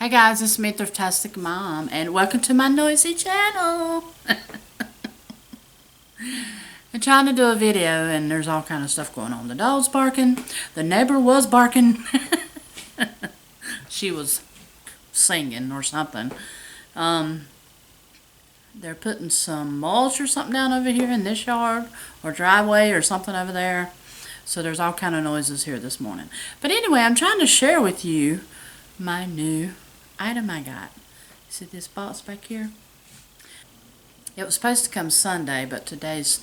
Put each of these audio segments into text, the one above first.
Hi guys, it's me, Thriftasticmom, and welcome to my noisy channel. I'm trying to do a video and there's all kind of stuff going on. The dog's barking, the neighbor was barking. She was singing or something. They're putting some mulch or something down over here in this yard or driveway or something over there. So there's all kind of noises here this morning. But anyway, I'm trying to share with you my new item I got. See this box back here? It was supposed to come Sunday, but today's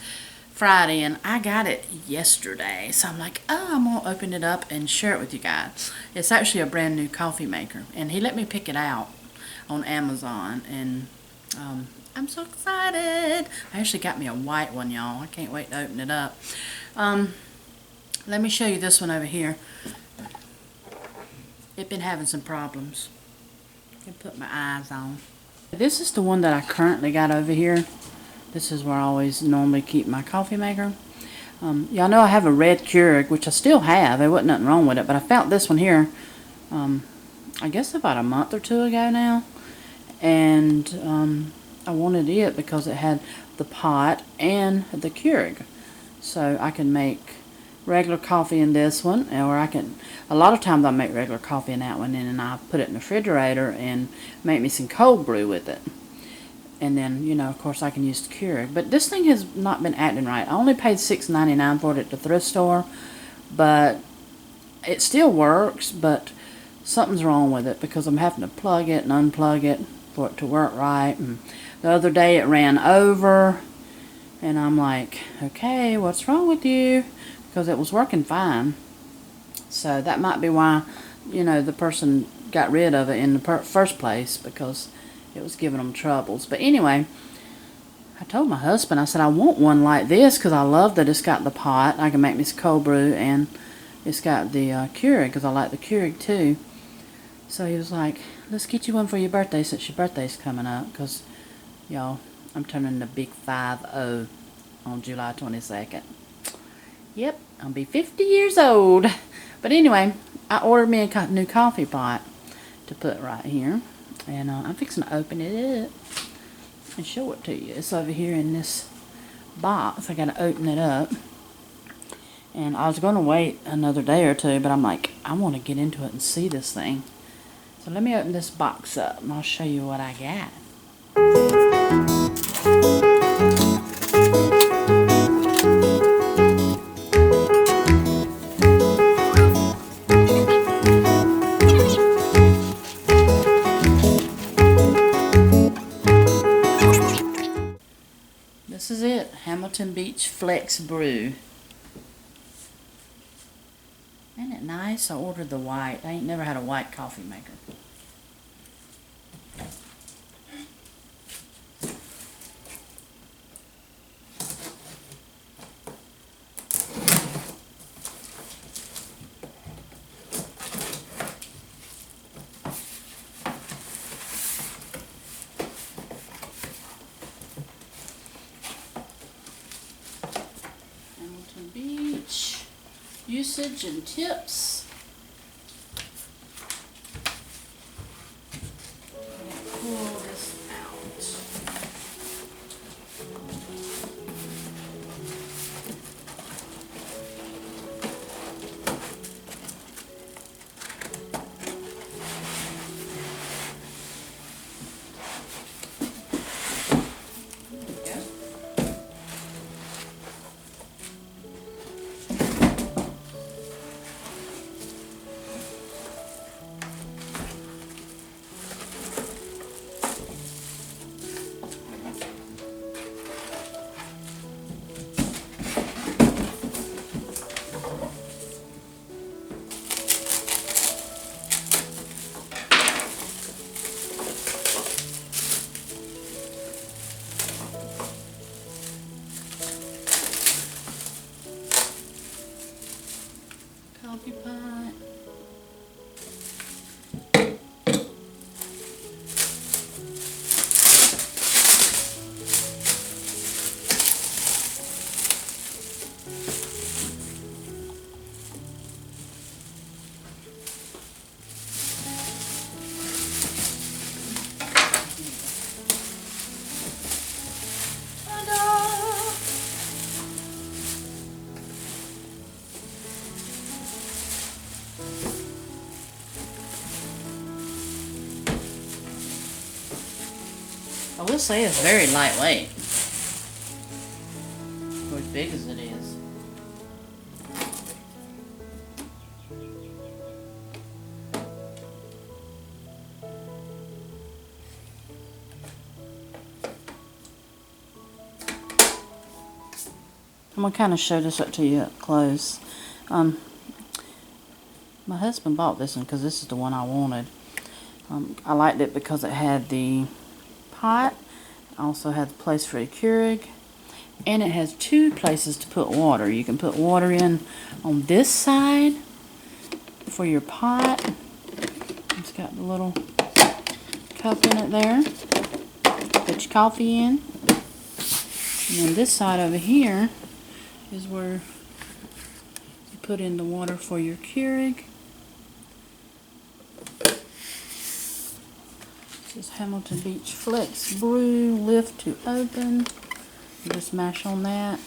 Friday, and I got it yesterday. So I'm like, oh, I'm going to open it up and share it with you guys. It's actually a brand new coffee maker, and he let me pick it out on Amazon, and I'm so excited. I actually got me a white one, y'all. I can't wait to open it up. Let me show you this one over here. It's been having some problems. I can put my eyes on. This is the one that I currently got over here. This is where I always normally keep my coffee maker. Y'all know I have a red Keurig, which I still have. There wasn't nothing wrong with it, but I found this one here, I guess about a month or two ago now. And I wanted it because it had the pot and the Keurig. So I can make regular coffee in this one, or I can, a lot of times I make regular coffee in that one, and then I put it in the refrigerator and make me some cold brew with it. And then, you know, of course I can use the Keurig. But this thing has not been acting right. I only paid $6.99 for it at the thrift store, but it still works, but something's wrong with it because I'm having to plug it and unplug it for it to work right. And the other day it ran over, and I'm like, okay, what's wrong with you? Because it was working fine. So that might be why, you know, the person got rid of it in the first place, because it was giving them troubles. But anyway, I told my husband, I said, I want one like this because I love that it's got the pot. I can make me some cold brew, and it's got the Keurig because I like the Keurig too. So he was like, let's get you one for your birthday since your birthday's coming up, because, y'all, I'm turning the big 5-0 on July 22nd. Yep, I'll be 50 years old. But anyway, I ordered me a new coffee pot to put right here. And I'm fixing to open it up and show it to you. It's over here in this box. I got to open it up. And I was going to wait another day or two, but I'm like, I want to get into it and see this thing. So let me open this box up and I'll show you what I got. This is it, Hamilton Beach Flex Brew. Isn't it nice? I ordered the white. I ain't never had a white coffee maker. Hamilton Beach, usage and tips. Pull this out. I will say it's very lightweight for as big as it is. I'm going to kind of show this up to you up close. My husband bought this one because this is the one I wanted. I liked it because it had the pot, also had the place for a Keurig, and it has two places to put water. You can put water in on this side for your pot. It's got the little cup in it there. Put your coffee in. And then this side over here is where you put in the water for your Keurig. This is Hamilton Beach Flex Brew, lift to open. You just mash on that.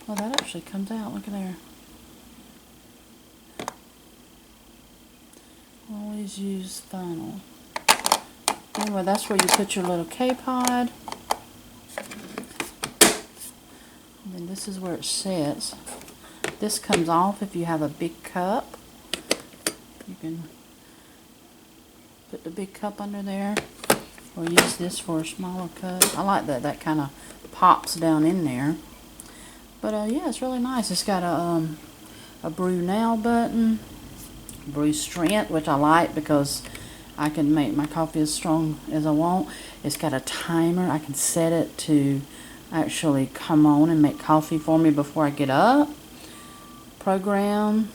Oh, that actually comes out. Look at there. Always use funnel. Anyway, that's where you put your little K-pod. And then this is where it sits. This comes off if you have a big cup. You can put the big cup under there, or use this for a smaller cup. I like that. That kind of pops down in there. But yeah, it's really nice. It's got a brew now button, brew strength, which I like because I can make my coffee as strong as I want. It's got a timer. I can set it to actually come on and make coffee for me before I get up. Program,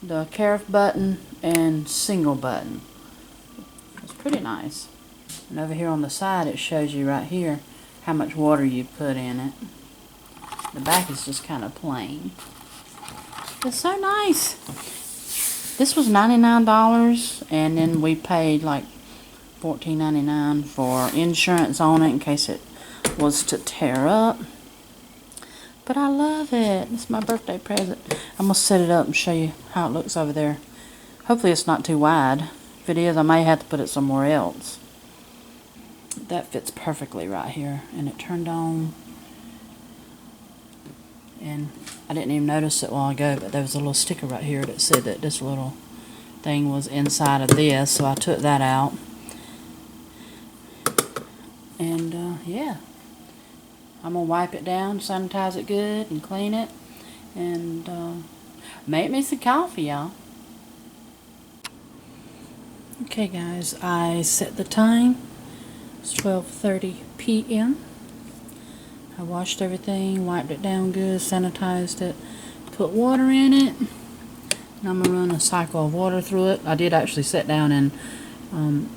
the carif button, and single button. It's pretty nice. And over here on the side it shows you right here how much water you put in it. The back is just kind of plain. It's so nice. This was $99, and then we paid like $14.99 for insurance on it in case it was to tear up. But I love it. It's my birthday present. I'm going to set it up and show you how it looks over there. Hopefully it's not too wide. If it is, I may have to put it somewhere else. That fits perfectly right here. And it turned on. And I didn't even notice it a while ago, but there was a little sticker right here that said that this little thing was inside of this, so I took that out. And yeah, I'm gonna wipe it down, sanitize it good, and clean it, and make me some coffee, y'all. Okay, guys, I set the time. It's 12:30 p.m. I washed everything, wiped it down good, sanitized it, put water in it, and I'm going to run a cycle of water through it. I did actually sit down and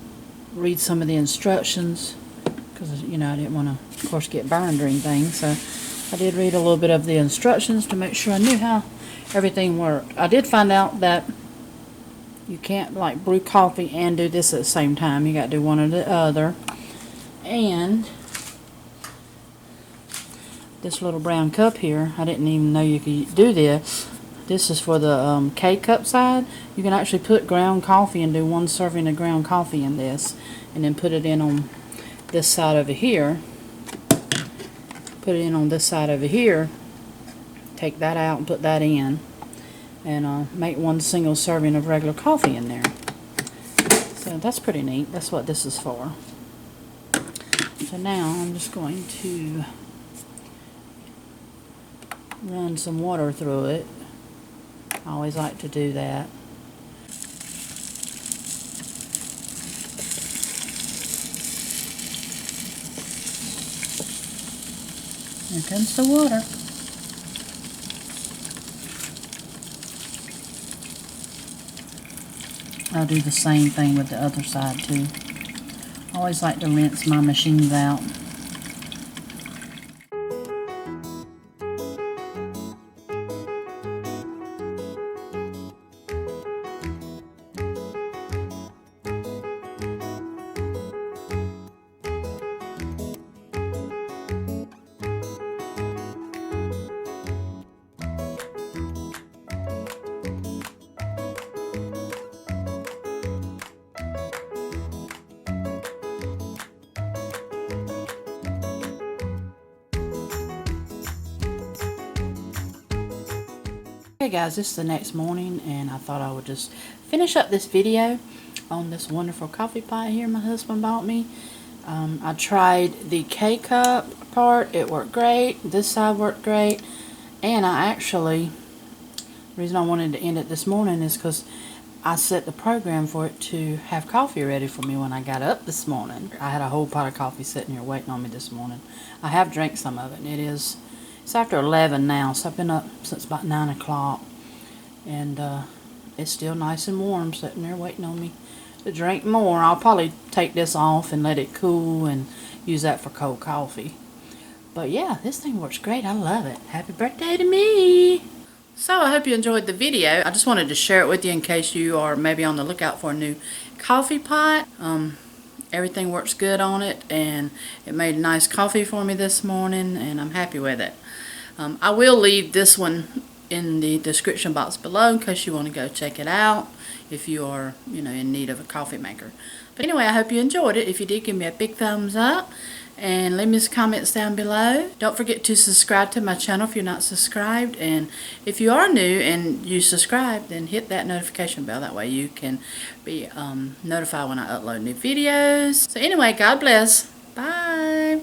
read some of the instructions because, you know, I didn't want to, of course, get burned or anything. So I did read a little bit of the instructions to make sure I knew how everything worked. I did find out that you can't, like, brew coffee and do this at the same time. You got to do one or the other. And this little brown cup here, I didn't even know you could do this. This is for the K-cup side. You can actually put ground coffee and do one serving of ground coffee in this, and then put it in on this side over here. Put it in on this side over here. Take that out and put that in, and make one single serving of regular coffee in there. So that's pretty neat. That's what this is for. So now I'm just going to run some water through it. I always like to do that. Here comes the water. I'll do the same thing with the other side too. I always like to rinse my machines out. Hey guys, this is the next morning and I thought I would just finish up this video on this wonderful coffee pot here my husband bought me. I tried the K-cup part. It worked great. This side worked great. And the reason I wanted to end it this morning is because I set the program for it to have coffee ready for me when I got up this morning. I had a whole pot of coffee sitting here waiting on me this morning. I have drank some of it, and it's after 11 now, so I've been up since about 9 o'clock. And it's still nice and warm sitting there waiting on me to drink more. I'll probably take this off and let it cool and use that for cold coffee. But yeah, this thing works great. I love it. Happy birthday to me. So I hope you enjoyed the video. I just wanted to share it with you in case you are maybe on the lookout for a new coffee pot. Everything works good on it, and it made nice coffee for me this morning, and I'm happy with it. I will leave this one in the description box below in case you want to go check it out if you are, in need of a coffee maker. But anyway, I hope you enjoyed it. If you did, give me a big thumbs up and leave me some comments down below. Don't forget to subscribe to my channel if you're not subscribed, and if you are new and you subscribe, then hit that notification bell. That way you can be notified when I upload new videos. So anyway, God bless. Bye.